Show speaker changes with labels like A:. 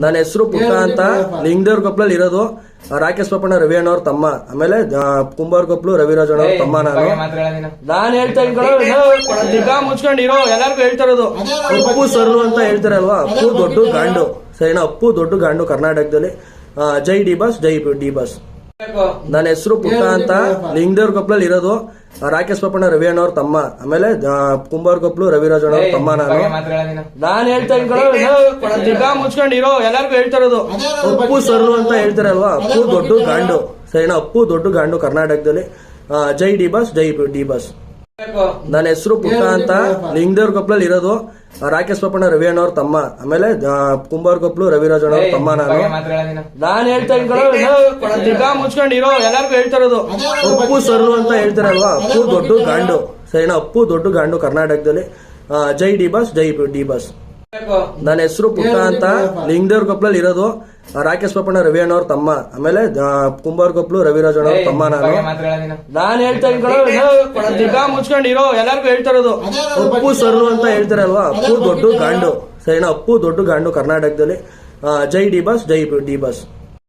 A: ನನ್ನ ಹೆಸರು ಪುಟ್ಟ ಅಂತ ಲಿಂಗದೇವ್ರ ಕೊಪ್ಪಳಲ್ಲಿ ಇರೋದು. ರಾಕೇಶ್ ಪಪ್ಪಣ್ಣ ರವಿ ಅಣ್ಣವ್ರ ತಮ್ಮ, ಆಮೇಲೆ ಕುಂಬಾರ್ ಕೊಪ್ಪಳು ರವಿರಾಜ್ ಅಣ್ಣವ್ರ ತಮ್ಮ. ನಾನು ಹೇಳ್ತಾ ತಿರ್ಗಾ ಮುಚ್ಕೊಂಡಿರೋ ಎಲ್ಲರಿಗೂ ಹೇಳ್ತಾ ಇರೋದು, ಅಪ್ಪು ಸರ್ರು ಅಂತ ಹೇಳ್ತಾರಲ್ವಾ, ಅಪ್ಪು ದೊಡ್ಡ ಗಾಂಡು ಸರಿನಾ, ಅಪ್ಪು ದೊಡ್ಡ ಗಾಂಡು ಕರ್ನಾಟಕದಲ್ಲಿ. ಜೈ ಡಿ ಬಾಸ್, ಜೈ ಡಿ ಬಾಸ್. ನನ್ನ ಹೆಸರು ಪುಟ್ಟ ಅಂತ ಲಿಂಗದೇವ್ರ ಕೊಪ್ಪಳಲ್ಲಿ ಇರೋದು. ರಾಕೇಶ್ ಪಪ್ಪಣ್ಣ ರವಿ ಅಣ್ಣವ್ರ ತಮ್ಮ, ಆಮೇಲೆ ಕುಂಬಾರ್ ಕೊಪ್ಪಳು ರವಿರಾಜ್ ಅಣ್ಣವ್ರ ತಮ್ಮ. ನಾನು ಹೇಳ್ತಾ ತಿರ್ಗಾ ಮುಚ್ಕೊಂಡಿರೋ ಎಲ್ಲರಿಗೂ ಹೇಳ್ತಾ ಇರೋದು, ಅಪ್ಪು ಸರ್ರು ಅಂತ ಹೇಳ್ತಾರಲ್ವಾ, ಅಪ್ಪು ದೊಡ್ಡ ಗಾಂಡು ಸರಿನಾ, ಅಪ್ಪು ದೊಡ್ಡ ಗಾಂಡು ಕರ್ನಾಟಕದಲ್ಲಿ. ಜೈ ಡಿ ಬಾಸ್, ಜೈ ಡಿ ಬಾಸ್. ನನ್ನ ಹೆಸರು ಪುಟ್ಟ ಅಂತ ಲಿಂಗದೇವ್ರ ಕೊಪ್ಪಳಲ್ಲಿ ಇರೋದು. ರಾಕೇಶ್ ಪಪ್ಪಣ್ಣ ರವಿ ಅಣ್ಣವ್ರ ತಮ್ಮ, ಆಮೇಲೆ ಕುಂಬಾರ್ ಕೊಪ್ಪಳು ರವಿರಾಜ್ ಅಣ್ಣವ್ರ ತಮ್ಮ. ನಾನು ಹೇಳ್ತಾ ತಿರ್ಗಾ ಮುಚ್ಕೊಂಡಿರೋ ಎಲ್ಲರಿಗೂ ಹೇಳ್ತಾ ಇರೋದು, ಅಪ್ಪು ಸರ್ರು ಅಂತ ಹೇಳ್ತಾರಲ್ವಾ, ಅಪ್ಪು ದೊಡ್ಡ ಗಾಂಡು ಸರಿನಾ, ಅಪ್ಪು ದೊಡ್ಡ ಗಾಂಡು ಕರ್ನಾಟಕದಲ್ಲಿ. ಜೈ ಡಿ ಬಾಸ್, ಜೈ ಡಿ ಬಾಸ್. ನನ್ನ ಹೆಸರು ಪುಟ್ಟ ಅಂತ ಲಿಂಗದೇವ್ರ ಕೊಪ್ಪಳಲ್ಲಿ ಇರೋದು. ರಾಕೇಶ್ ಪಪ್ಪಣ್ಣ ರವಿ ಅಣ್ಣವ್ರ ತಮ್ಮ, ಆಮೇಲೆ ಕುಂಬಾರ್ ಕೊಪ್ಪಳು ರವಿರಾಜ್ ಅಣ್ಣವ್ರ ತಮ್ಮ. ನಾನು ಹೇಳ್ತಾ ತಿರ್ಗಾ ಮುಚ್ಕೊಂಡಿರೋ ಎಲ್ಲರಿಗೂ ಹೇಳ್ತಾ ಇರೋದು, ಅಪ್ಪು ಸರ್ರು ಅಂತ ಹೇಳ್ತಾರಲ್ವಾ, ಅಪ್ಪು ದೊಡ್ಡ ಗಾಂಡು ಸರಿನಾ, ಅಪ್ಪು ದೊಡ್ಡ ಗಾಂಡು ಕರ್ನಾಟಕದಲ್ಲಿ. ಜೈ ಡಿ ಬಾಸ್, ಜೈ ಡಿ ಬಾಸ್.